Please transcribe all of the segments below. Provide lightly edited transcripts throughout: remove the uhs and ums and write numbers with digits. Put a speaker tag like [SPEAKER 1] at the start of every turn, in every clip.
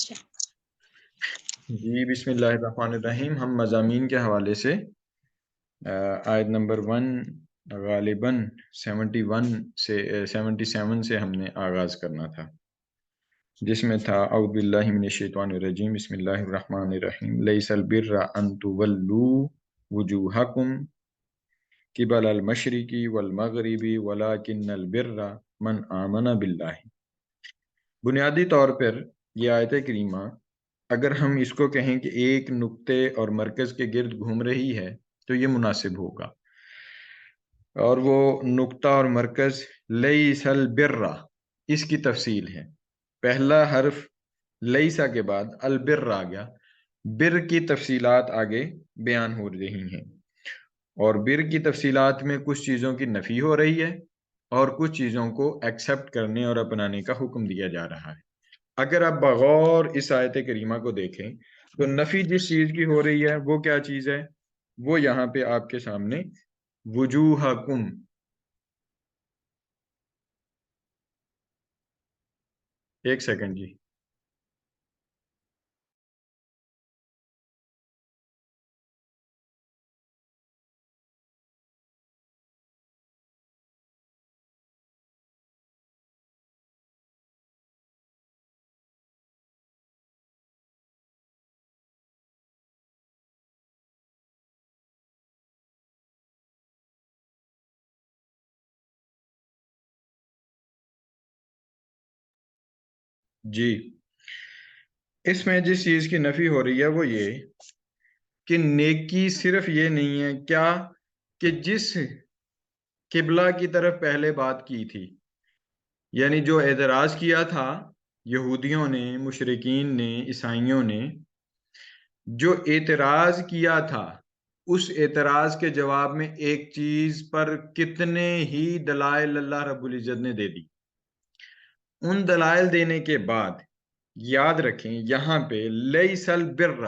[SPEAKER 1] جی بسم اللہ الرحمن الرحیم. ہم مضامین کے حوالے سے آیت نمبر 1 غالباً 77 سے ہم نے آغاز کرنا تھا، جس میں تھا اعوذ باللہ من الشیطان الرجیم بسم اللہ الرحمن الرحیم لیس البر ان تولوا وجوہکم قبل المشرق والمغرب ولکن البر من آمن باللہ. بنیادی طور پر یہ آیت کریمہ اگر ہم اس کو کہیں کہ ایک نقطے اور مرکز کے گرد گھوم رہی ہے تو یہ مناسب ہوگا، اور وہ نقطہ اور مرکز لیس البر، اس کی تفصیل ہے. پہلا حرف لیسا کے بعد البر آ گیا، بر کی تفصیلات آگے بیان ہو رہی ہیں، اور بر کی تفصیلات میں کچھ چیزوں کی نفی ہو رہی ہے اور کچھ چیزوں کو ایکسپٹ کرنے اور اپنانے کا حکم دیا جا رہا ہے. اگر آپ بغور اس آیت کریمہ کو دیکھیں تو نفی جس چیز کی ہو رہی ہے وہ کیا چیز ہے؟ وہ یہاں پہ آپ کے سامنے وجوہکم. ایک سیکنڈ جی. جی اس میں جس چیز کی نفی ہو رہی ہے وہ یہ کہ نیکی صرف یہ نہیں ہے کیا کہ جس قبلہ کی طرف پہلے بات کی تھی، یعنی جو اعتراض کیا تھا یہودیوں نے، مشرکین نے، عیسائیوں نے جو اعتراض کیا تھا، اس اعتراض کے جواب میں ایک چیز پر کتنے ہی دلائل اللہ رب العزت نے دے دی. ان دلائل دینے کے بعد یاد رکھیں یہاں پہ لیس البر،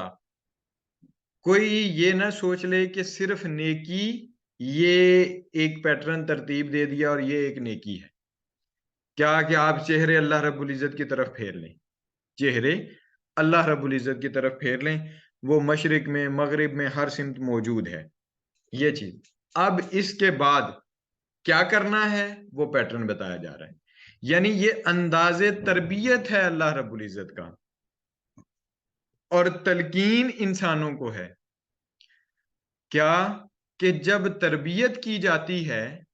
[SPEAKER 1] کوئی یہ نہ سوچ لے کہ صرف نیکی، یہ ایک پیٹرن ترتیب دے دیا اور یہ ایک نیکی ہے. کیا کہ آپ چہرے اللہ رب العزت کی طرف پھیر لیں، چہرے اللہ رب العزت کی طرف پھیر لیں، وہ مشرق میں مغرب میں ہر سمت موجود ہے یہ چیز. اب اس کے بعد کیا کرنا ہے وہ پیٹرن بتایا جا رہا ہے، یعنی یہ انداز تربیت ہے اللہ رب العزت کا، اور تلقین انسانوں کو ہے. کیا کہ جب تربیت کی جاتی ہے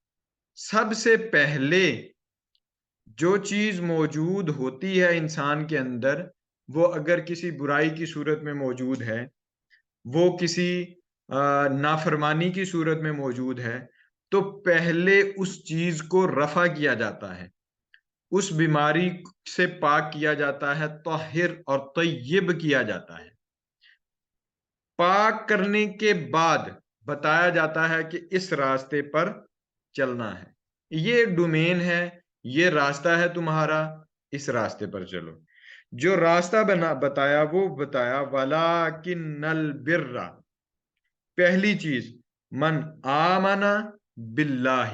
[SPEAKER 1] سب سے پہلے جو چیز موجود ہوتی ہے انسان کے اندر، وہ اگر کسی برائی کی صورت میں موجود ہے، وہ کسی نافرمانی کی صورت میں موجود ہے، تو پہلے اس چیز کو رفع کیا جاتا ہے، اس بیماری سے پاک کیا جاتا ہے، طاہر اور طیب کیا جاتا ہے. پاک کرنے کے بعد بتایا جاتا ہے کہ اس راستے پر چلنا ہے، یہ ڈومین ہے، یہ راستہ ہے تمہارا، اس راستے پر چلو. جو راستہ بتایا وہ بتایا وَلَٰكِنَّ الْبِرَّ، پہلی چیز من آمنا باللہ،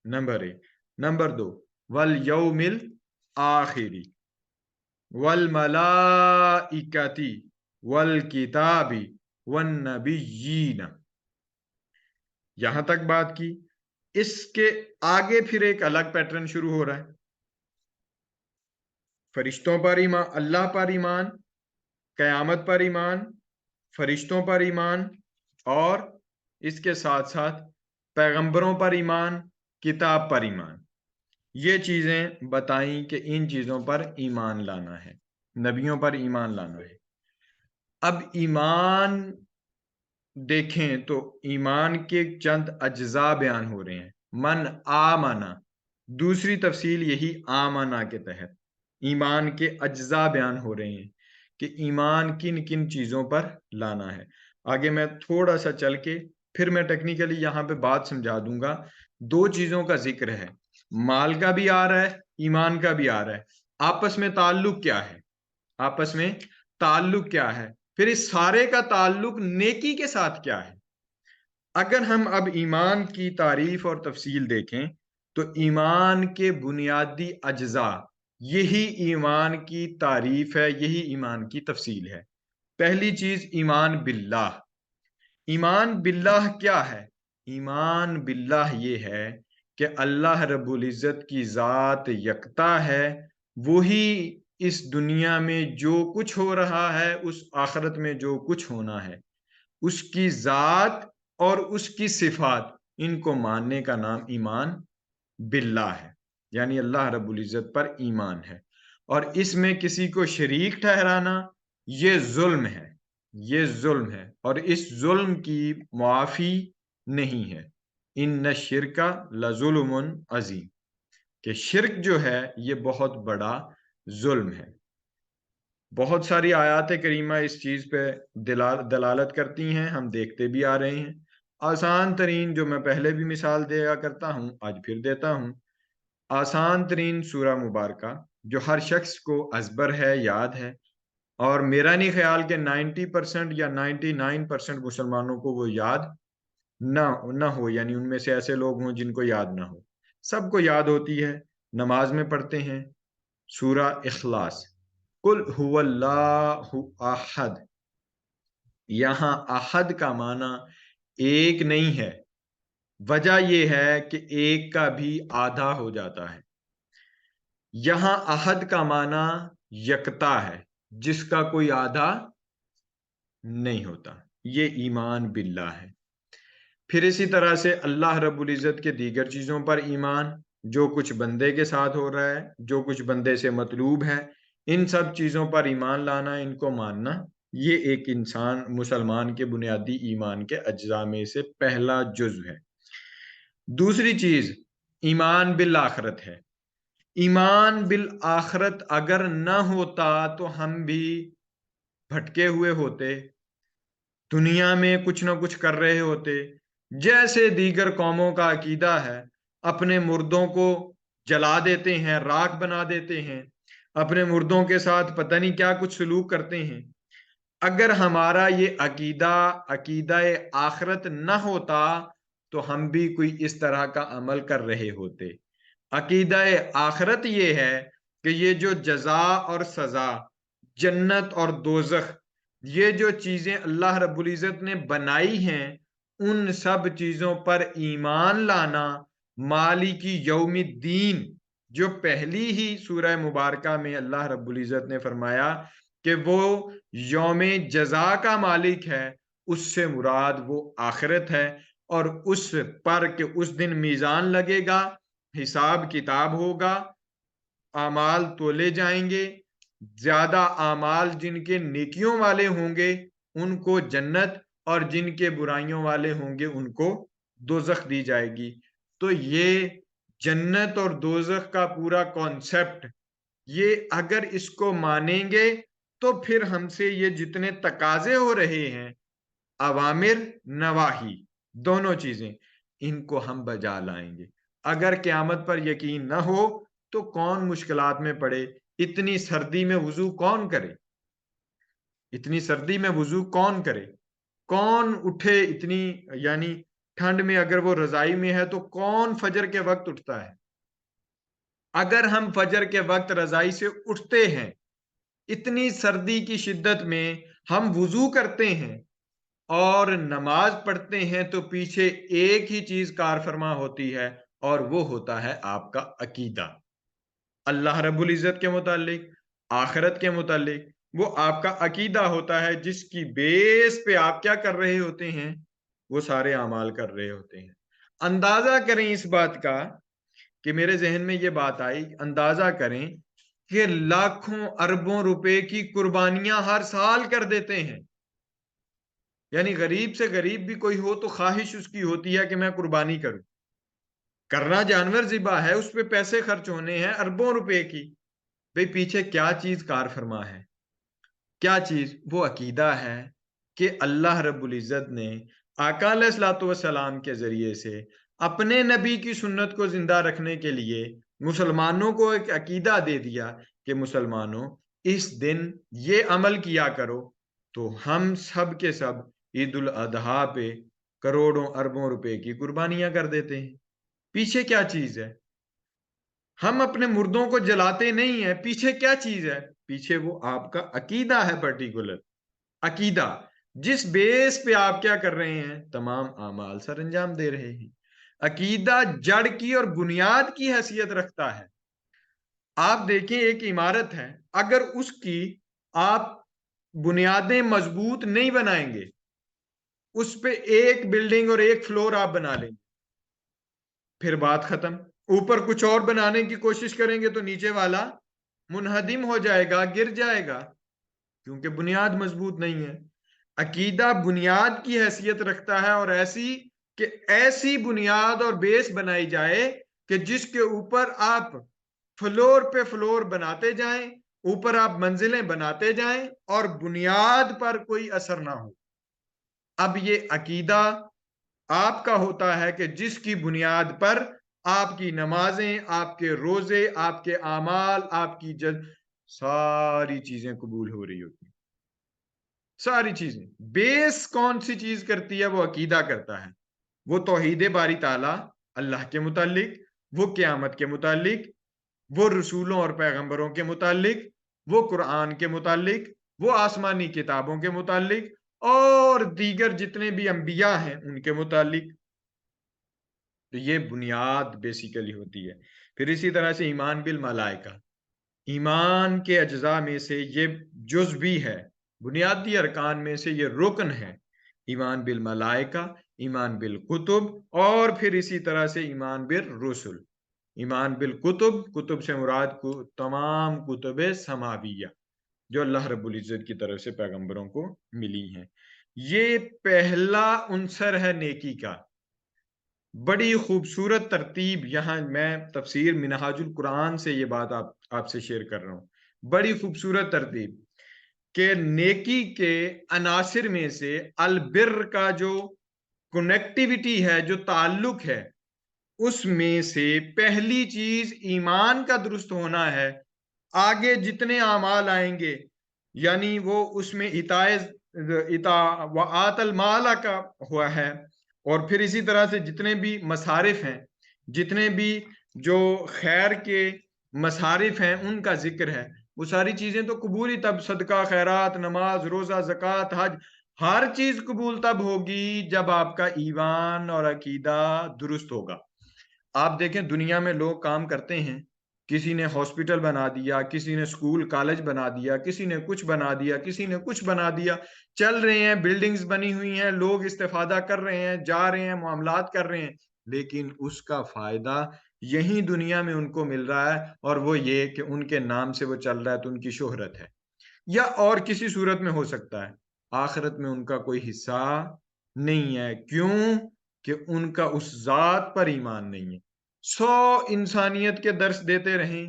[SPEAKER 1] نمبر 1. نمبر 2 والیوم الآخر والملائکۃ والکتاب والنبیین. یہاں تک بات کی. اس کے آگے پھر ایک الگ پیٹرن شروع ہو رہا ہے، فرشتوں پر ایمان، اللہ پر ایمان، قیامت پر ایمان، فرشتوں پر ایمان، اور اس کے ساتھ ساتھ پیغمبروں پر ایمان، کتاب پر ایمان. یہ چیزیں بتائیں کہ ان چیزوں پر ایمان لانا ہے، نبیوں پر ایمان لانا ہے. اب ایمان دیکھیں تو ایمان کے چند اجزاء بیان ہو رہے ہیں. من آمنا، دوسری تفصیل یہی آمنا کے تحت ایمان کے اجزاء بیان ہو رہے ہیں کہ ایمان کن کن چیزوں پر لانا ہے. آگے میں تھوڑا سا چل کے پھر میں ٹیکنیکلی یہاں پہ بات سمجھا دوں گا. 2 چیزوں کا ذکر ہے، مال کا بھی آ رہا ہے، ایمان کا بھی آ رہا ہے. آپس میں تعلق کیا ہے؟ آپس میں تعلق کیا ہے؟ پھر اس سارے کا تعلق نیکی کے ساتھ کیا ہے؟ اگر ہم اب ایمان کی تعریف اور تفصیل دیکھیں تو ایمان کے بنیادی اجزاء یہی ایمان کی تعریف ہے، یہی ایمان کی تفصیل ہے۔ پہلی چیز ایمان باللہ۔ ایمان باللہ کیا ہے؟ ایمان باللہ یہ ہے کہ اللہ رب العزت کی ذات یکتا ہے، وہی اس دنیا میں جو کچھ ہو رہا ہے، اس آخرت میں جو کچھ ہونا ہے، اس کی ذات اور اس کی صفات، ان کو ماننے کا نام ایمان باللہ ہے، یعنی اللہ رب العزت پر ایمان ہے۔ اور اس میں کسی کو شریک ٹھہرانا یہ ظلم ہے، یہ ظلم ہے، اور اس ظلم کی معافی نہیں ہے۔ ان الشرک لظلم عظیم، کہ شرک جو ہے یہ بہت بڑا ظلم ہے۔ بہت ساری آیات کریمہ اس چیز پہ دلالت کرتی ہیں، ہم دیکھتے بھی آ رہے ہیں۔ آسان ترین جو میں پہلے بھی مثال دیا کرتا ہوں، آج پھر دیتا ہوں، آسان ترین سورہ مبارکہ جو ہر شخص کو ازبر ہے، یاد ہے، اور میرا نہیں خیال کہ 90% یا 99% مسلمانوں کو وہ یاد نہ ہو، یعنی ان میں سے ایسے لوگ ہوں جن کو یاد نہ ہو۔ سب کو یاد ہوتی ہے، نماز میں پڑھتے ہیں، سورہ اخلاص، قل هو اللہ احد۔ یہاں احد کا معنی ایک نہیں ہے، وجہ یہ ہے کہ ایک کا بھی آدھا ہو جاتا ہے۔ یہاں احد کا معنی یکتا ہے، جس کا کوئی آدھا نہیں ہوتا، یہ ایمان باللہ ہے۔ پھر اسی طرح سے اللہ رب العزت کے دیگر چیزوں پر ایمان، جو کچھ بندے کے ساتھ ہو رہا ہے، جو کچھ بندے سے مطلوب ہے، ان سب چیزوں پر ایمان لانا، ان کو ماننا، یہ ایک انسان مسلمان کے بنیادی ایمان کے اجزاء میں سے پہلا جزو ہے۔ دوسری چیز ایمان بالآخرت ہے۔ ایمان بالآخرت اگر نہ ہوتا تو ہم بھی بھٹکے ہوئے ہوتے، دنیا میں کچھ نہ کچھ کر رہے ہوتے، جیسے دیگر قوموں کا عقیدہ ہے، اپنے مردوں کو جلا دیتے ہیں، راکھ بنا دیتے ہیں، اپنے مردوں کے ساتھ پتہ نہیں کیا کچھ سلوک کرتے ہیں۔ اگر ہمارا یہ عقیدہ آخرت نہ ہوتا تو ہم بھی کوئی اس طرح کا عمل کر رہے ہوتے۔ عقیدہ آخرت یہ ہے کہ یہ جو جزا اور سزا، جنت اور دوزخ، یہ جو چیزیں اللہ رب العزت نے بنائی ہیں، ان سب چیزوں پر ایمان لانا، مالکی یوم الدین، جو پہلی ہی سورہ مبارکہ میں اللہ رب العزت نے فرمایا کہ وہ یوم جزا کا مالک ہے، اس سے مراد وہ آخرت ہے، اور اس پر کہ اس دن میزان لگے گا، حساب کتاب ہوگا، اعمال تولے جائیں گے، زیادہ اعمال جن کے نیکیوں والے ہوں گے ان کو جنت، اور جن کے برائیوں والے ہوں گے ان کو دوزخ دی جائے گی۔ تو یہ جنت اور دوزخ کا پورا کانسیپٹ، یہ اگر اس کو مانیں گے تو پھر ہم سے یہ جتنے تقاضے ہو رہے ہیں، اوامر نواہی دونوں چیزیں، ان کو ہم بجا لائیں گے۔ اگر قیامت پر یقین نہ ہو تو کون مشکلات میں پڑے؟ اتنی سردی میں وضو کون کرے؟ اتنی سردی میں وضو کون کرے؟ کون اٹھے اتنی، یعنی ٹھنڈ میں اگر وہ رضائی میں ہے تو کون فجر کے وقت اٹھتا ہے؟ اگر ہم فجر کے وقت رضائی سے اٹھتے ہیں، اتنی سردی کی شدت میں ہم وضو کرتے ہیں اور نماز پڑھتے ہیں، تو پیچھے ایک ہی چیز کار فرما ہوتی ہے، اور وہ ہوتا ہے آپ کا عقیدہ اللہ رب العزت کے متعلق، آخرت کے متعلق۔ وہ آپ کا عقیدہ ہوتا ہے جس کی بیس پہ آپ کیا کر رہے ہوتے ہیں؟ وہ سارے اعمال کر رہے ہوتے ہیں۔ اندازہ کریں اس بات کا، کہ میرے ذہن میں یہ بات آئی، اندازہ کریں کہ لاکھوں اربوں روپے کی قربانیاں ہر سال کر دیتے ہیں، یعنی غریب سے غریب بھی کوئی ہو تو خواہش اس کی ہوتی ہے کہ میں قربانی کروں، کرنا جانور ذبح ہے، اس پہ پیسے خرچ ہونے ہیں اربوں روپے کی۔ بھئی پیچھے کیا چیز کار فرما ہے؟ کیا چیز؟ وہ عقیدہ ہے کہ اللہ رب العزت نے آقا علیہ الصلوۃ والسلام کے ذریعے سے اپنے نبی کی سنت کو زندہ رکھنے کے لیے مسلمانوں کو ایک عقیدہ دے دیا کہ مسلمانوں اس دن یہ عمل کیا کرو، تو ہم سب کے سب عید الاضحیٰ پہ کروڑوں اربوں روپے کی قربانیاں کر دیتے ہیں۔ پیچھے کیا چیز ہے؟ ہم اپنے مردوں کو جلاتے نہیں ہیں، پیچھے کیا چیز ہے؟ پیچھے وہ آپ کا عقیدہ ہے، پرٹیکولر عقیدہ، جس بیس پہ آپ کیا کر رہے ہیں؟ تمام اعمال سر انجام دے رہے ہیں۔ عقیدہ جڑ کی اور بنیاد کی حیثیت رکھتا ہے۔ آپ دیکھیں ایک عمارت ہے، اگر اس کی آپ بنیادیں مضبوط نہیں بنائیں گے، اس پہ ایک بلڈنگ اور ایک فلور آپ بنا لیں گے، پھر بات ختم۔ اوپر کچھ اور بنانے کی کوشش کریں گے تو نیچے والا منہدم ہو جائے گا، گر جائے گا، کیونکہ بنیاد مضبوط نہیں ہے۔ عقیدہ بنیاد کی حیثیت رکھتا ہے، اور ایسی بنیاد اور بیس بنائی جائے کہ جس کے اوپر آپ فلور پہ فلور بناتے جائیں، اوپر آپ منزلیں بناتے جائیں، اور بنیاد پر کوئی اثر نہ ہو۔ اب یہ عقیدہ آپ کا ہوتا ہے کہ جس کی بنیاد پر آپ کی نمازیں، آپ کے روزے، آپ کے اعمال، آپ کی ساری چیزیں قبول ہو رہی ہوتی ہیں۔ ساری چیزیں بیس کون سی چیز کرتی ہے؟ وہ عقیدہ کرتا ہے۔ وہ توحید باری تعالیٰ اللہ کے متعلق، وہ قیامت کے متعلق، وہ رسولوں اور پیغمبروں کے متعلق، وہ قرآن کے متعلق، وہ آسمانی کتابوں کے متعلق، اور دیگر جتنے بھی انبیاء ہیں ان کے متعلق۔ تو یہ بنیاد بیسیکلی ہوتی ہے۔ پھر اسی طرح سے ایمان بالملائکہ، ایمان کے اجزاء میں سے یہ جز بھی ہے، بنیادی ارکان میں سے یہ رکن ہے۔ ایمان بالملائکہ، ایمان بالکتب، اور پھر اسی طرح سے ایمان بالرسل۔ ایمان بالکتب، کتب سے مراد کو تمام کتب سماویہ جو اللہ رب العزت کی طرف سے پیغمبروں کو ملی ہیں۔ یہ پہلا عنصر ہے نیکی کا۔ بڑی خوبصورت ترتیب، یہاں میں تفسیر منہاج القرآن سے یہ بات آپ سے شیئر کر رہا ہوں۔ بڑی خوبصورت ترتیب کہ نیکی کے عناصر میں سے البر کا جو کنیکٹیوٹی ہے، جو تعلق ہے، اس میں سے پہلی چیز ایمان کا درست ہونا ہے۔ آگے جتنے اعمال آئیں گے، یعنی وہ اس میں اطاعت المال کا ہوا ہے، اور پھر اسی طرح سے جتنے بھی مصارف ہیں، جتنے بھی جو خیر کے مصارف ہیں ان کا ذکر ہے، وہ ساری چیزیں تو قبول ہی تب، صدقہ، خیرات، نماز، روزہ، زکوٰۃ، حج، ہر چیز قبول تب ہوگی جب آپ کا ایمان اور عقیدہ درست ہوگا۔ آپ دیکھیں دنیا میں لوگ کام کرتے ہیں، کسی نے ہاسپٹل بنا دیا، کسی نے اسکول کالج بنا دیا، کسی نے کچھ بنا دیا، کسی نے کچھ بنا دیا، چل رہے ہیں، بلڈنگز بنی ہوئی ہیں، لوگ استفادہ کر رہے ہیں، جا رہے ہیں، معاملات کر رہے ہیں، لیکن اس کا فائدہ یہی دنیا میں ان کو مل رہا ہے، اور وہ یہ کہ ان کے نام سے وہ چل رہا ہے تو ان کی شہرت ہے، یا اور کسی صورت میں ہو سکتا ہے آخرت میں ان کا کوئی حصہ نہیں ہے۔ کیوں؟ کہ ان کا اس ذات پر ایمان نہیں ہے۔ 100 انسانیت کے درس دیتے رہیں،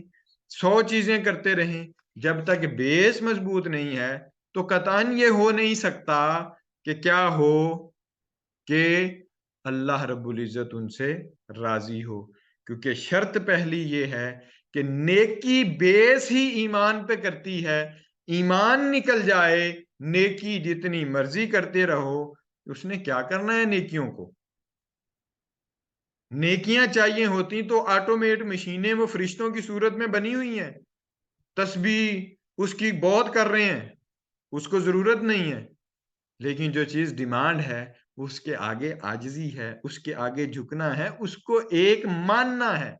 [SPEAKER 1] 100 چیزیں کرتے رہیں، جب تک بیس مضبوط نہیں ہے تو قطعاً یہ ہو نہیں سکتا کہ کیا ہو، کہ اللہ رب العزت ان سے راضی ہو، کیونکہ شرط پہلی یہ ہے کہ نیکی بیس ہی ایمان پہ کرتی ہے۔ ایمان نکل جائے، نیکی جتنی مرضی کرتے رہو، اس نے کیا کرنا ہے نیکیوں کو؟ نیکیاں چاہیے ہوتی تو آٹومیٹ مشینیں وہ فرشتوں کی صورت میں بنی ہوئی ہیں، تسبیح اس کی بہت کر رہے ہیں، اس کو ضرورت نہیں ہے، لیکن جو چیز ڈیمانڈ ہے اس کے آگے عاجزی ہے، اس کے آگے جھکنا ہے، اس کو ایک ماننا ہے،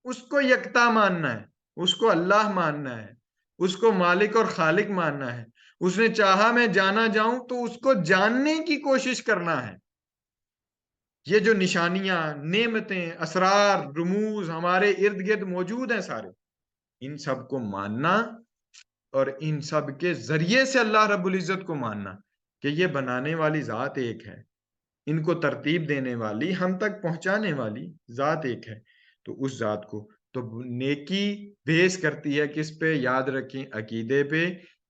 [SPEAKER 1] اس کو یکتا ماننا ہے، اس کو اللہ ماننا ہے، اس کو مالک اور خالق ماننا ہے۔ اس نے چاہا میں جانا جاؤں تو اس کو جاننے کی کوشش کرنا ہے۔ یہ جو نشانیاں، نعمتیں، اسرار، رموز ہمارے ارد گرد موجود ہیں سارے، ان سب کو ماننا، اور ان سب کے ذریعے سے اللہ رب العزت کو ماننا کہ یہ بنانے والی ذات ایک ہے، ان کو ترتیب دینے والی، ہم تک پہنچانے والی ذات ایک ہے۔ تو اس ذات کو تو نیکی بیس کرتی ہے کس پہ؟ یاد رکھیں، عقیدے پہ،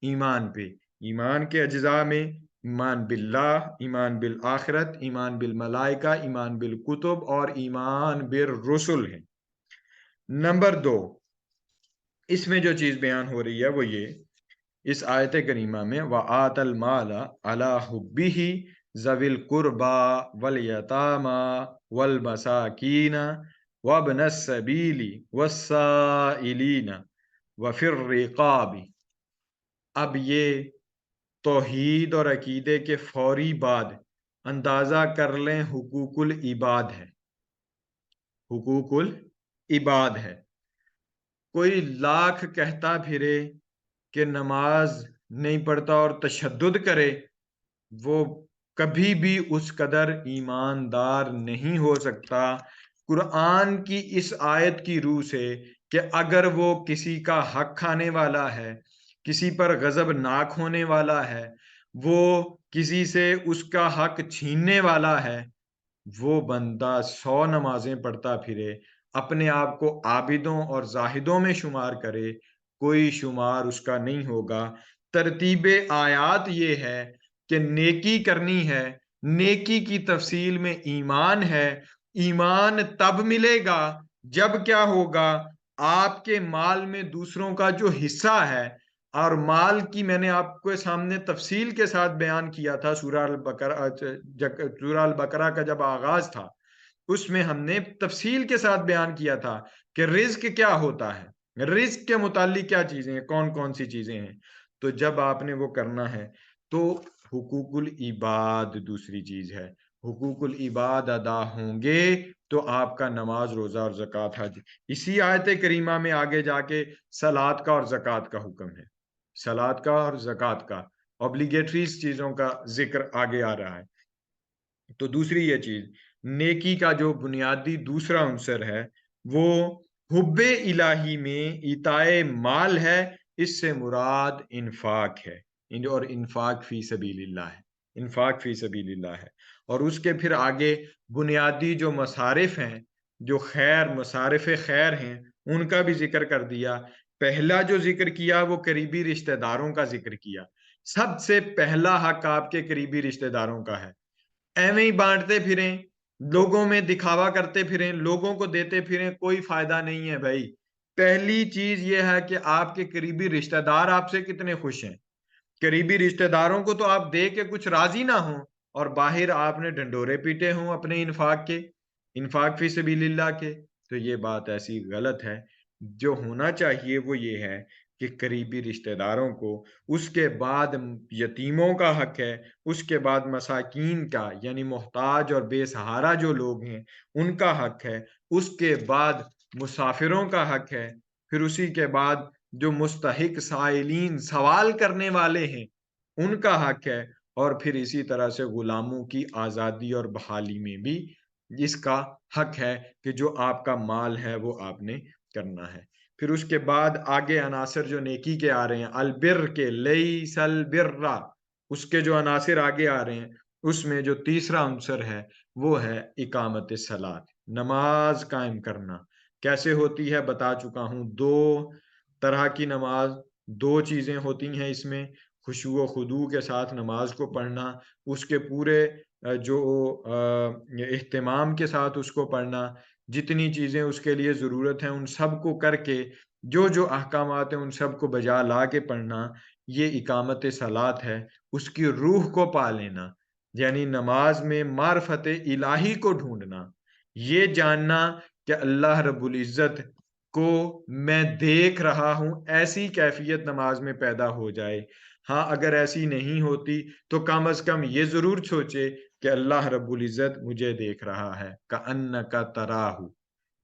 [SPEAKER 1] ایمان پہ۔ ایمان کے اجزاء میں ایمان باللہ، ایمان بالآخرت، ایمان بالملائکہ، ایمان بالکتب، اور ایمان بالرسل ہے۔ نمبر 2، اس میں جو چیز بیان ہو رہی ہے وہ یہ، اس آیت کریمہ میں وَآتَ الْمَالَ عَلَىٰ حُبِّهِ ذَوِي الْقُرْبَىٰ وَالْيَتَامَىٰ وَالْمَسَاكِينَ وابن السبیل والسائلین وفی الرقاب۔ اب یہ توحید اور عقیدے کے فوری بعد اندازہ کر لیں حقوق العباد ہے، حقوق العباد ہے۔ کوئی لاکھ کہتا پھرے کہ نماز نہیں پڑھتا اور تشدد کرے، وہ کبھی بھی اس قدر ایماندار نہیں ہو سکتا قرآن کی اس آیت کی روح سے کہ اگر وہ کسی کا حق کھانے والا ہے، کسی پر غضب ناک ہونے والا ہے، وہ کسی سے اس کا حق چھیننے والا ہے، وہ بندہ 100 نمازیں پڑھتا پھرے، اپنے آپ کو عابدوں اور زاہدوں میں شمار کرے، کوئی شمار اس کا نہیں ہوگا۔ ترتیب آیات یہ ہے کہ نیکی کرنی ہے، نیکی کی تفصیل میں ایمان ہے، ایمان تب ملے گا جب کیا ہوگا، آپ کے مال میں دوسروں کا جو حصہ ہے، اور مال کی میں نے آپ کو سامنے تفصیل کے ساتھ بیان کیا تھا سورہ البقرہ کا جب آغاز تھا، اس میں ہم نے تفصیل کے ساتھ بیان کیا تھا کہ رزق کیا ہوتا ہے، رزق کے متعلق کیا چیزیں ہیں، کون کون سی چیزیں ہیں۔ تو جب آپ نے وہ کرنا ہے تو حقوق العباد دوسری چیز ہے، حقوق العباد ادا ہوں گے تو آپ کا نماز، روزہ اور زکوٰۃ، حج۔ اسی آیت کریمہ میں آگے جا کے صلات کا اور زکوٰۃ کا حکم ہے، صلات کا اور زکوٰۃ کا اوبلیگیٹریز چیزوں کا ذکر آگے آ رہا ہے۔ تو دوسری یہ چیز، نیکی کا جو بنیادی دوسرا عنصر ہے وہ حب الہی میں ایتائے مال ہے، اس سے مراد انفاق ہے، اور انفاق فی سبیل اللہ ہے، انفاق فی سبیل اللہ ہے۔ اور اس کے پھر آگے بنیادی جو مصارف ہیں، جو خیر، مصارف خیر ہیں، ان کا بھی ذکر کر دیا۔ پہلا جو ذکر کیا وہ قریبی رشتہ داروں کا ذکر کیا، سب سے پہلا حق آپ کے قریبی رشتہ داروں کا ہے۔ ایویں ہی بانٹتے پھریں، لوگوں میں دکھاوا کرتے پھریں، لوگوں کو دیتے پھریں، کوئی فائدہ نہیں ہے بھائی۔ پہلی چیز یہ ہے کہ آپ کے قریبی رشتہ دار آپ سے کتنے خوش ہیں۔ قریبی رشتہ داروں کو تو آپ دے کے کچھ راضی نہ ہوں اور باہر آپ نے ڈنڈورے پیٹے ہوں اپنے انفاق کے، انفاق فی سبیل اللہ کے، تو یہ بات ایسی غلط ہے۔ جو ہونا چاہیے وہ یہ ہے کہ قریبی رشتہ داروں کو، اس کے بعد یتیموں کا حق ہے، اس کے بعد مساکین کا یعنی محتاج اور بے سہارا جو لوگ ہیں ان کا حق ہے، اس کے بعد مسافروں کا حق ہے، پھر اسی کے بعد جو مستحق سائلین، سوال کرنے والے ہیں، ان کا حق ہے، اور پھر اسی طرح سے غلاموں کی آزادی اور بحالی میں بھی اس کا حق ہے کہ جو آپ کا مال ہے وہ آپ نے کرنا ہے۔ پھر اس کے بعد آگے عناصر جو نیکی کے آ رہے ہیں، البر کے، لیس البر، اس کے جو عناصر آگے آ رہے ہیں، اس میں جو تیسرا عنصر ہے وہ ہے اقامت صلاۃ، نماز قائم کرنا۔ کیسے ہوتی ہے بتا چکا ہوں، دو طرح کی نماز، دو چیزیں ہوتی ہیں اس میں، خشوع و خضوع کے ساتھ نماز کو پڑھنا، اس کے پورے جو اہتمام کے ساتھ اس کو پڑھنا، جتنی چیزیں اس کے لیے ضرورت ہیں ان سب کو کر کے، جو جو احکامات ہیں ان سب کو بجا لا کے پڑھنا، یہ اقامت صلاۃ ہے۔ اس کی روح کو پا لینا، یعنی نماز میں معرفت الہی کو ڈھونڈنا، یہ جاننا کہ اللہ رب العزت کو میں دیکھ رہا ہوں، ایسی کیفیت نماز میں پیدا ہو جائے۔ ہاں اگر ایسی نہیں ہوتی تو کم از کم یہ ضرور سوچے کہ اللہ رب العزت مجھے دیکھ رہا ہے، کأنک تراہ،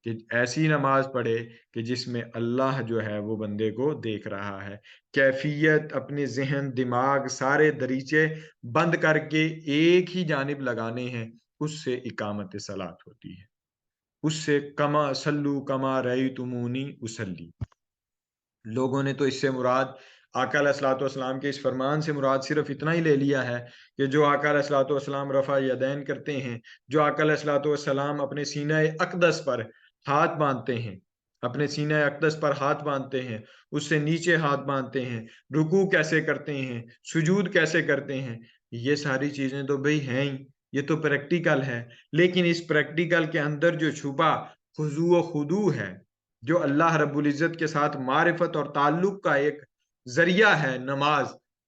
[SPEAKER 1] کہ ایسی نماز پڑھے کہ جس میں اللہ جو ہے وہ بندے کو دیکھ رہا ہے۔ کیفیت اپنے ذہن، دماغ، سارے دریچے بند کر کے ایک ہی جانب لگانے ہیں، اس سے اقامت صلاۃ ہوتی ہے، اس سے کما صلو کما رأیتمونی اصلی۔ لوگوں نے تو اس سے مراد آقا علیہ الصلوۃ والسلام کے اس فرمان سے مراد صرف اتنا ہی لے لیا ہے کہ جو آقا علیہ الصلوۃ والسلام رفع یدین کرتے ہیں، جو آقا علیہ الصلوۃ والسلام اپنے سینہ اقدس پر ہاتھ باندھتے ہیں، اپنے سینہ اقدس پر ہاتھ باندھتے ہیں، اس سے نیچے ہاتھ باندھتے ہیں، رکوع کیسے کرتے ہیں، سجود کیسے کرتے ہیں، یہ ساری چیزیں تو بھئی ہیں ہی، یہ تو پریکٹیکل ہے۔ لیکن اس پریکٹیکل کے اندر جو چھپا خضوع و خضوع ہے، جو اللہ رب العزت کے ساتھ معرفت اور تعلق کا ایک ذریعہ ہے نماز،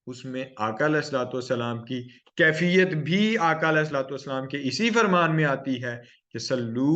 [SPEAKER 1] اس میں آقا علیہ الصلوۃ والسلام کی کیفیت بھی آقا علیہ الصلوۃ والسلام کے اسی فرمان میں آتی ہے کہ صلو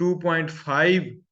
[SPEAKER 1] 2.5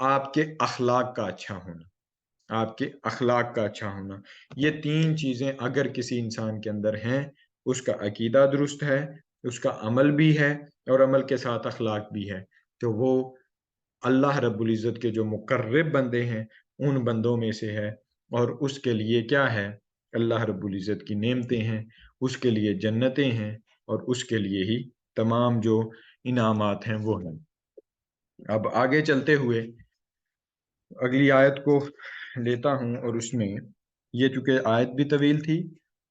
[SPEAKER 1] آپ کے اخلاق کا اچھا ہونا، آپ کے اخلاق کا اچھا ہونا، یہ 3 چیزیں اگر کسی انسان کے اندر ہیں، اس کا عقیدہ درست ہے، اس کا عمل بھی ہے، اور عمل کے ساتھ اخلاق بھی ہے، تو وہ اللہ رب العزت کے جو مقرب بندے ہیں ان بندوں میں سے ہے، اور اس کے لیے کیا ہے؟ اللہ رب العزت کی نعمتیں ہیں، اس کے لیے جنتیں ہیں، اور اس کے لیے ہی تمام جو انعامات ہیں وہ ہیں۔ اب آگے چلتے ہوئے اگلی آیت کو لیتا ہوں، اور اس میں یہ چونکہ آیت بھی طویل تھی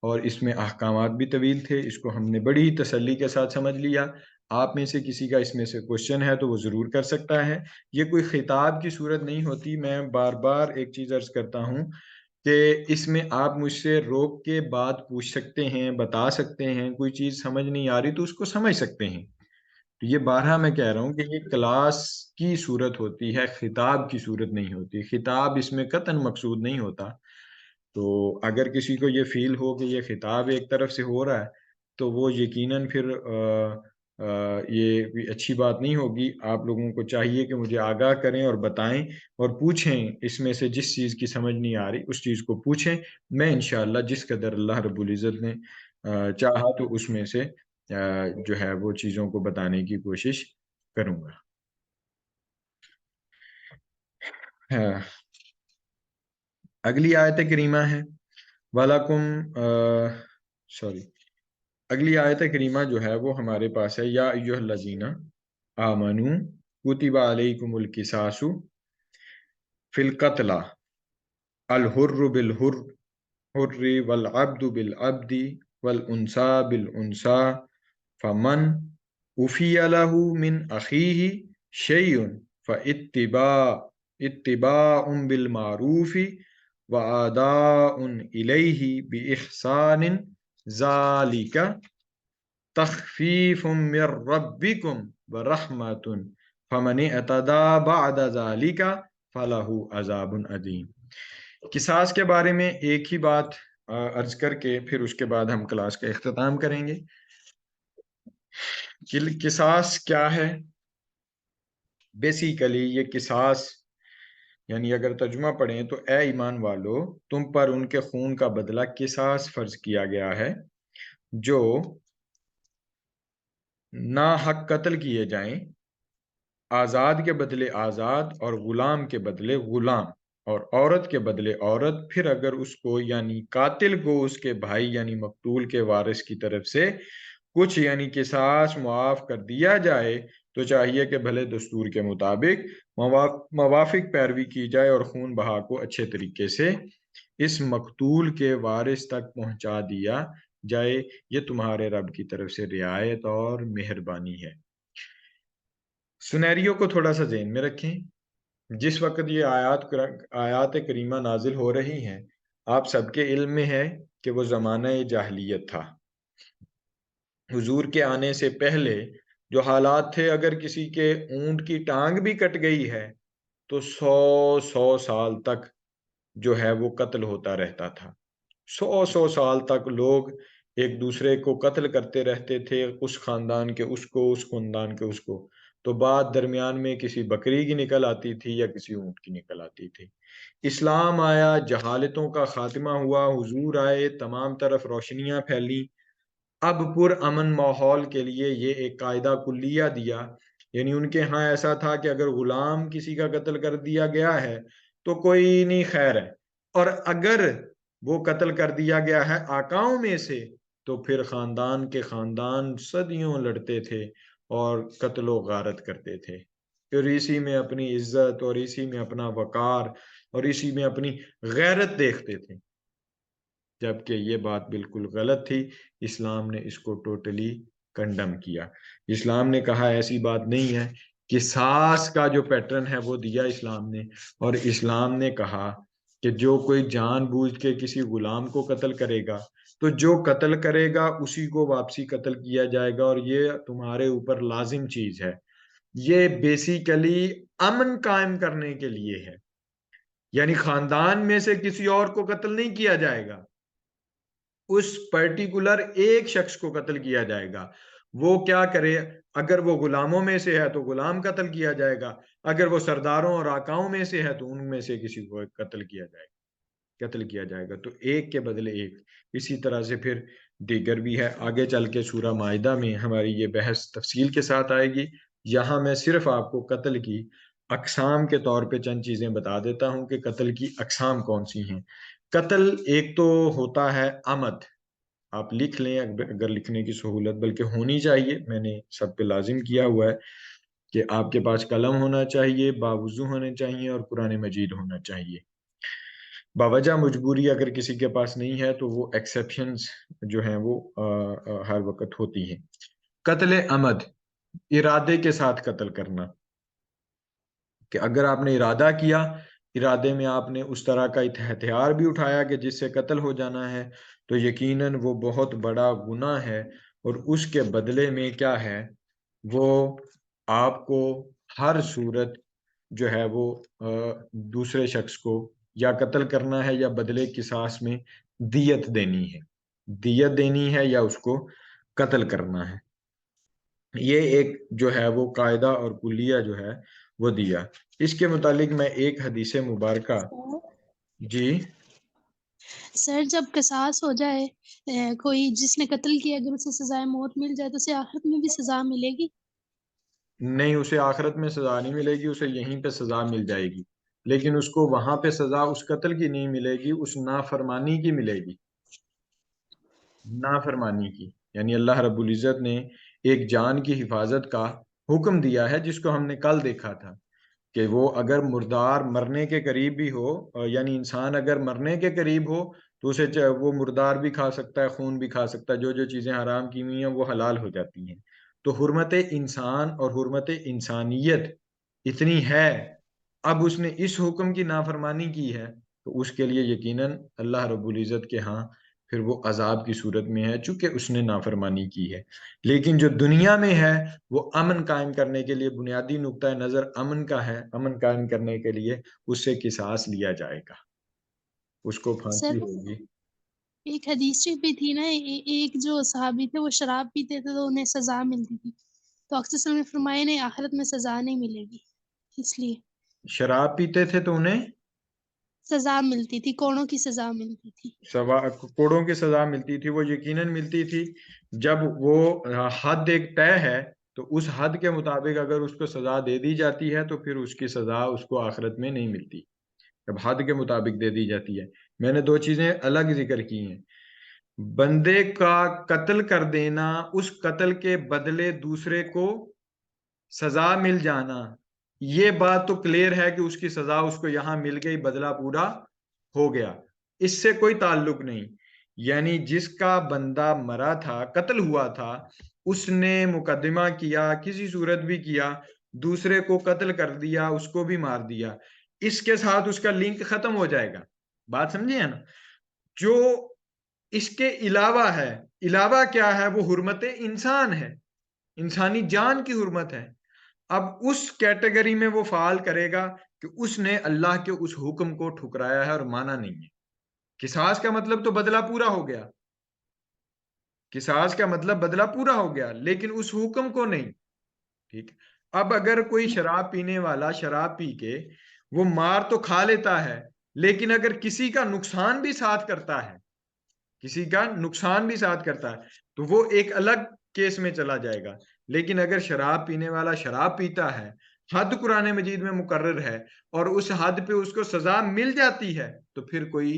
[SPEAKER 1] اور اس میں احکامات بھی طویل تھے، اس کو ہم نے بڑی تسلی کے ساتھ سمجھ لیا۔ آپ میں سے کسی کا اس میں سے کوشچن ہے تو وہ ضرور کر سکتا ہے۔ یہ کوئی خطاب کی صورت نہیں ہوتی، میں بار بار ایک چیز عرض کرتا ہوں کہ اس میں آپ مجھ سے روک کے بات پوچھ سکتے ہیں، بتا سکتے ہیں، کوئی چیز سمجھ نہیں آ رہی تو اس کو سمجھ سکتے ہیں۔ تو یہ بارہا میں کہہ رہا ہوں کہ یہ کلاس کی صورت ہوتی ہے، خطاب کی صورت نہیں ہوتی۔ خطاب اس میں قطعاً مقصود نہیں ہوتا۔ تو اگر کسی کو یہ فیل ہو کہ یہ خطاب ایک طرف سے ہو رہا ہے تو وہ یقیناً پھر یہ بھی اچھی بات نہیں ہوگی۔ آپ لوگوں کو چاہیے کہ مجھے آگاہ کریں اور بتائیں اور پوچھیں، اس میں سے جس چیز کی سمجھ نہیں آ رہی اس چیز کو پوچھیں، میں انشاءاللہ جس قدر اللہ رب العزت نے چاہا تو اس میں سے جو ہے وہ چیزوں کو بتانے کی کوشش کروں گا۔ ہاں، اگلی آیت کریمہ ہے وَلَكُمْ سوری اگلی آیت کریمہ جو ہے وہ ہمارے پاس ہے، یا ایھا الذین آمنوا کتب علیکم القصاص فی القتلى الحر بالحر حر والعبد بالعبد والانثى بالانثى فمن عفی له من اخیہ شیء اتباع بالمعروف واداء الیہ باحسان ذالک تخفیف من ربکم ورحمۃ فمن اعتدى بعد ذالک فلہ عذاب عظیم۔ قصاص کے بارے میں ایک ہی بات عرض کر کے پھر اس کے بعد ہم کلاس کا اختتام کریں گے۔ قصاص کیا ہے؟ بیسیکلی یہ قصاص یعنی اگر ترجمہ پڑھیں تو اے ایمان والو، تم پر ان کے خون کا بدلہ قصاص فرض کیا گیا ہے، جو ناحق قتل کیے جائیں، آزاد کے بدلے آزاد اور غلام کے بدلے غلام اور عورت کے بدلے عورت، پھر اگر اس کو یعنی قاتل کو اس کے بھائی یعنی مقتول کے وارث کی طرف سے کچھ یعنی قصاص معاف کر دیا جائے تو چاہیے کہ بھلے دستور کے مطابق موافق پیروی کی جائے اور خون بہا کو اچھے طریقے سے اس مقتول کے وارث تک پہنچا دیا جائے۔ یہ تمہارے رب کی طرف سے رعایت اور مہربانی ہے۔ سنیریو کو تھوڑا سا ذہن میں رکھیں۔ جس وقت یہ آیات کریمہ نازل ہو رہی ہیں، آپ سب کے علم میں ہے کہ وہ زمانہ جاہلیت تھا۔ حضور کے آنے سے پہلے جو حالات تھے، اگر کسی کے اونٹ کی ٹانگ بھی کٹ گئی ہے تو 100 سال تک جو ہے وہ قتل ہوتا رہتا تھا۔ 100 سال تک لوگ ایک دوسرے کو قتل کرتے رہتے تھے، اس خاندان کے اس کو، اس خاندان کے اس کو، تو بعد درمیان میں کسی بکری کی نکل آتی تھی یا کسی اونٹ کی نکل آتی تھی۔ اسلام آیا، جہالتوں کا خاتمہ ہوا، حضور آئے، تمام طرف روشنیاں پھیلی۔ اب پر امن ماحول کے لیے یہ ایک قاعدہ کلیہ دیا، یعنی ان کے ہاں ایسا تھا کہ اگر غلام کسی کا قتل کر دیا گیا ہے تو کوئی نہیں، خیر ہے، اور اگر وہ قتل کر دیا گیا ہے آقاؤں میں سے تو پھر خاندان کے خاندان صدیوں لڑتے تھے اور قتل و غارت کرتے تھے، پھر اسی میں اپنی عزت اور اسی میں اپنا وقار اور اسی میں اپنی غیرت دیکھتے تھے، جبکہ یہ بات بالکل غلط تھی۔ اسلام نے اس کو ٹوٹلی کنڈم کیا۔ اسلام نے کہا ایسی بات نہیں ہے، قصاص کا جو پیٹرن ہے وہ دیا اسلام نے، اور اسلام نے کہا کہ جو کوئی جان بوجھ کے کسی غلام کو قتل کرے گا تو جو قتل کرے گا اسی کو واپسی قتل کیا جائے گا، اور یہ تمہارے اوپر لازم چیز ہے۔ یہ بیسیکلی امن قائم کرنے کے لیے ہے، یعنی خاندان میں سے کسی اور کو قتل نہیں کیا جائے گا، اس پرٹیکولر ایک شخص کو قتل کیا جائے گا۔ وہ کیا کرے؟ اگر وہ غلاموں میں سے ہے تو غلام قتل کیا جائے گا، اگر وہ سرداروں اور آقاؤں میں سے ہے تو ان میں سے کسی کو قتل کیا جائے گا، تو ایک کے بدلے ایک۔ اسی طرح سے پھر دیگر بھی ہے، آگے چل کے سورہ مائدہ میں ہماری یہ بحث تفصیل کے ساتھ آئے گی۔ یہاں میں صرف آپ کو قتل کی اقسام کے طور پہ چند چیزیں بتا دیتا ہوں کہ قتل کی اقسام کون سی ہیں۔ قتل ایک تو ہوتا ہے عمد، آپ لکھ لیں اگر لکھنے کی سہولت بلکہ ہونی چاہیے، میں نے سب پہ لازم کیا ہوا ہے کہ آپ کے پاس قلم ہونا چاہیے، باوضو ہونے چاہیے اور قرآن مجید ہونا چاہیے۔ باوجہ مجبوری اگر کسی کے پاس نہیں ہے تو وہ ایکسیپشنز جو ہیں وہ ہر وقت ہوتی ہیں۔ قتل عمد، ارادے کے ساتھ قتل کرنا، کہ اگر آپ نے ارادہ کیا، ارادے میں آپ نے اس طرح کا ہتھیار بھی اٹھایا کہ جس سے قتل ہو جانا ہے، تو یقیناً وہ بہت بڑا گناہ ہے، اور اس کے بدلے میں کیا ہے، وہ آپ کو ہر صورت جو ہے وہ دوسرے شخص کو یا قتل کرنا ہے یا بدلے قصاص میں دیت دینی ہے یا اس کو قتل کرنا ہے۔ یہ ایک جو ہے وہ قاعدہ اور کلیہ جو ہے وہ دیا۔ اس کے متعلق میں ایک حدیث مبارکہ، جی
[SPEAKER 2] سر جب قصاص ہو جائے کوئی جس نے قتل کیا، اگر اسے سزائے موت مل جائے تو اسے آخرت میں بھی سزا ملے گی؟
[SPEAKER 1] نہیں، اسے آخرت میں سزا نہیں ملے گی، اسے یہیں پہ سزا مل جائے گی، لیکن اس کو وہاں پہ سزا اس قتل کی نہیں ملے گی، اس نافرمانی کی ملے گی، نافرمانی کی۔ یعنی اللہ رب العزت نے ایک جان کی حفاظت کا حکم دیا ہے، جس کو ہم نے کل دیکھا تھا کہ وہ اگر مردار مرنے کے قریب بھی ہو، یعنی انسان اگر مرنے کے قریب ہو تو اسے وہ مردار بھی کھا سکتا ہے، خون بھی کھا سکتا ہے، جو جو چیزیں حرام کی ہوئی ہیں وہ حلال ہو جاتی ہیں۔ تو حرمت انسان اور حرمت انسانیت اتنی ہے، اب اس نے اس حکم کی نافرمانی کی ہے تو اس کے لیے یقیناً اللہ رب العزت کے ہاں پھر وہ عذاب کی صورت میں ہے، چونکہ اس نے نافرمانی کی ہے۔ لیکن جو دنیا میں ہے وہ امن قائم کرنے کے لیے، بنیادی نقطہ نظر امن کا ہے، امن قائم کرنے کے لیے اس سے قصاص لیا جائے گا، اس کو
[SPEAKER 2] سر
[SPEAKER 1] پھانسی ہوگی۔
[SPEAKER 2] ایک حدیث بھی تھی نا، ایک جو صحابی تھے وہ شراب پیتے تھے تو انہیں سزا ملتی تھی، تو اکثر صلی اللہ علیہ وسلم نے فرمایا نہیں، آخرت میں سزا نہیں ملے گی، اس لیے
[SPEAKER 1] شراب پیتے تھے تو انہیں
[SPEAKER 2] سزا ملتی تھی، کوڑوں کی سزا ملتی تھی۔
[SPEAKER 1] کوڑوں کی سزا ملتی تھی، وہ یقیناً ملتی تھی۔ جب وہ حد ایک طے ہے تو اس حد کے مطابق اگر اس کو سزا دے دی جاتی ہے تو پھر اس کی سزا اس کو آخرت میں نہیں ملتی، جب حد کے مطابق دے دی جاتی ہے۔ میں نے دو چیزیں الگ ذکر کی ہیں، بندے کا قتل کر دینا، اس قتل کے بدلے دوسرے کو سزا مل جانا، یہ بات تو کلیئر ہے کہ اس کی سزا اس کو یہاں مل گئی، بدلہ پورا ہو گیا، اس سے کوئی تعلق نہیں۔ یعنی جس کا بندہ مرا تھا، قتل ہوا تھا، اس نے مقدمہ کیا، کسی صورت بھی کیا، دوسرے کو قتل کر دیا، اس کو بھی مار دیا، اس کے ساتھ اس کا لنک ختم ہو جائے گا۔ بات سمجھے ہیں نا؟ جو اس کے علاوہ ہے، علاوہ کیا ہے، وہ حرمت انسان ہے، انسانی جان کی حرمت ہے۔ اب اس کیٹیگری میں وہ فعال کرے گا کہ اس نے اللہ کے اس حکم کو ٹھکرایا ہے اور مانا نہیں ہے۔ قصاص کا مطلب تو بدلہ پورا ہو گیا، قصاص کا مطلب بدلہ پورا ہو گیا، لیکن اس حکم کو نہیں۔ ٹھیک، اب اگر کوئی شراب پینے والا شراب پی کے وہ مار تو کھا لیتا ہے، لیکن اگر کسی کا نقصان بھی ساتھ کرتا ہے، کسی کا نقصان بھی ساتھ کرتا ہے تو وہ ایک الگ کیس میں چلا جائے گا۔ لیکن اگر شراب پینے والا شراب پیتا ہے، حد قرآن مجید میں مقرر ہے اور اس حد پہ اس کو سزا مل جاتی ہے، تو پھر کوئی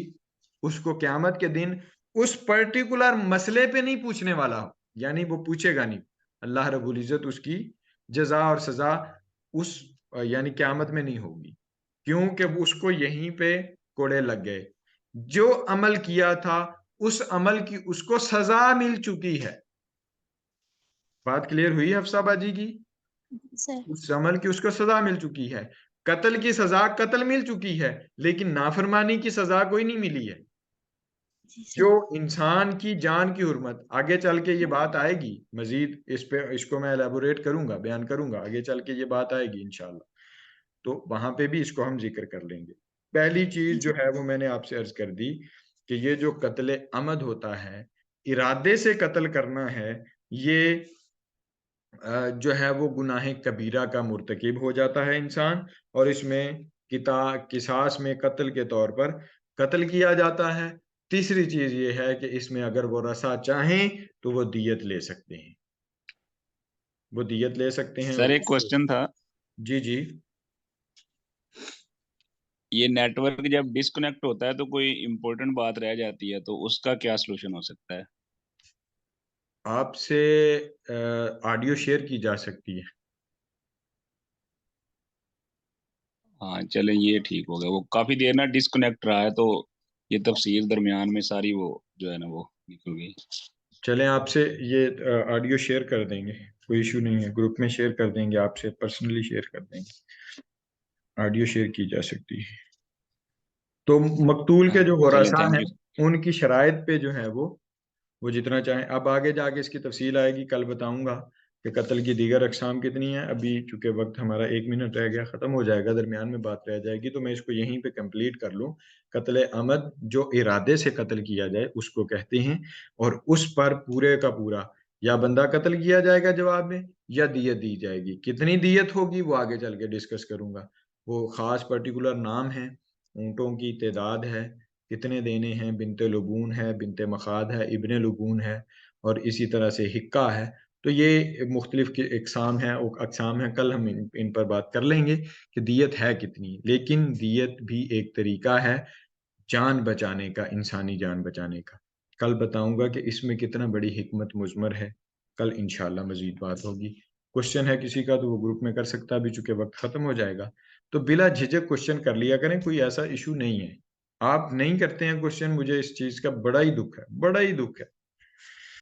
[SPEAKER 1] اس کو قیامت کے دن اس پرٹیکولر مسئلے پہ نہیں پوچھنے والا ہو، یعنی وہ پوچھے گا نہیں، اللہ رب العزت اس کی جزا اور سزا اس یعنی قیامت میں نہیں ہوگی، کیونکہ اس کو یہیں پہ کوڑے لگ گئے، جو عمل کیا تھا اس عمل کی اس کو سزا مل چکی ہے۔ بات کلیئر ہوئی حفصہ باجی کی؟
[SPEAKER 2] سر
[SPEAKER 1] اس عمل کی اس کو سزا مل چکی ہے، قتل کی سزا قتل مل چکی ہے، لیکن نافرمانی کی سزا کوئی نہیں ملی ہے۔
[SPEAKER 2] جی
[SPEAKER 1] جو
[SPEAKER 2] سر
[SPEAKER 1] انسان کی جان کی حرمت، آگے چل کے یہ بات آئے گی مزید، اس کو میں ایلیبوریٹ کروں گا، بیان کروں گا، آگے چل کے یہ بات آئے گی انشاءاللہ، تو وہاں پہ بھی اس کو ہم ذکر کر لیں گے۔ پہلی چیز جو ہے وہ میں نے آپ سے عرض کر دی کہ یہ جو قتل عمد ہوتا ہے، ارادے سے قتل کرنا ہے، یہ جو ہے وہ گناہ کبیرہ کا مرتکب ہو جاتا ہے انسان، اور اس میں قصاص میں قتل کے طور پر قتل کیا جاتا ہے۔ تیسری چیز یہ ہے کہ اس میں اگر وہ رسا چاہیں تو وہ دیت لے سکتے ہیں، وہ دیت لے سکتے ہیں
[SPEAKER 3] سر ایک کوشچن تھا،
[SPEAKER 1] جی جی۔
[SPEAKER 3] یہ نیٹ ورک جب ڈسکنیکٹ ہوتا ہے تو کوئی امپورٹنٹ بات رہ جاتی ہے تو اس کا کیا سلوشن ہو سکتا ہے؟
[SPEAKER 1] آپ سے آڈیو شیئر کی جا سکتی ہے۔
[SPEAKER 3] ہاں چلیں یہ ٹھیک ہو گیا، وہ کافی دیر نا ڈسکنیکٹ رہا ہے تو یہ تفصیل درمیان میں ساری وہ جو ہے نا وہ نکل گئی۔
[SPEAKER 1] چلیں آپ سے یہ آڈیو شیئر کر دیں گے، کوئی ایشو نہیں ہے، گروپ میں شیئر کر دیں گے، آپ سے پرسنلی شیئر کر دیں گے، آڈیو شیئر کی جا سکتی ہے۔ تو مقتول کے جو
[SPEAKER 3] چلیں
[SPEAKER 1] ورثاء
[SPEAKER 3] تھینک
[SPEAKER 1] ہیں
[SPEAKER 3] یو۔
[SPEAKER 1] ان کی شرائط پہ جو ہے وہ جتنا چاہیں، اب آگے جا کے اس کی تفصیل آئے گی، کل بتاؤں گا کہ قتل کی دیگر اقسام کتنی ہیں۔ ابھی چونکہ وقت ہمارا 1 منٹ رہ گیا، ختم ہو جائے گا، درمیان میں بات رہ جائے گی، تو میں اس کو یہیں پہ کمپلیٹ کر لوں۔ قتل عمد جو ارادے سے قتل کیا جائے اس کو کہتے ہیں، اور اس پر پورے کا پورا یا بندہ قتل کیا جائے گا جواب میں، یا دیت دی جائے گی۔ کتنی دیت ہوگی وہ آگے چل کے ڈسکس کروں گا، وہ خاص پرٹیکولر نام ہیں، اونٹوں کی تعداد ہے، کتنے دینے ہیں، بنت لبون ہے، بنت مخاد ہے، ابن لبون ہے، اور اسی طرح سے حکا ہے۔ تو یہ مختلف اقسام ہیں، کل ہم ان پر بات کر لیں گے کہ دیت ہے کتنی۔ لیکن دیت بھی ایک طریقہ ہے جان بچانے کا، انسانی جان بچانے کا۔ کل بتاؤں گا کہ اس میں کتنا بڑی حکمت مضمر ہے، کل انشاءاللہ مزید بات ہوگی۔ کوشچن ہے کسی کا تو وہ گروپ میں کر سکتا، ابھی چونکہ وقت ختم ہو جائے گا تو بلا جھجک کوشچن کر لیا کریں، کوئی ایسا ایشو نہیں ہے۔ آپ نہیں کرتے ہیں کوشچن، مجھے اس چیز کا بڑا ہی دکھ ہے، بڑا ہی دکھ ہے۔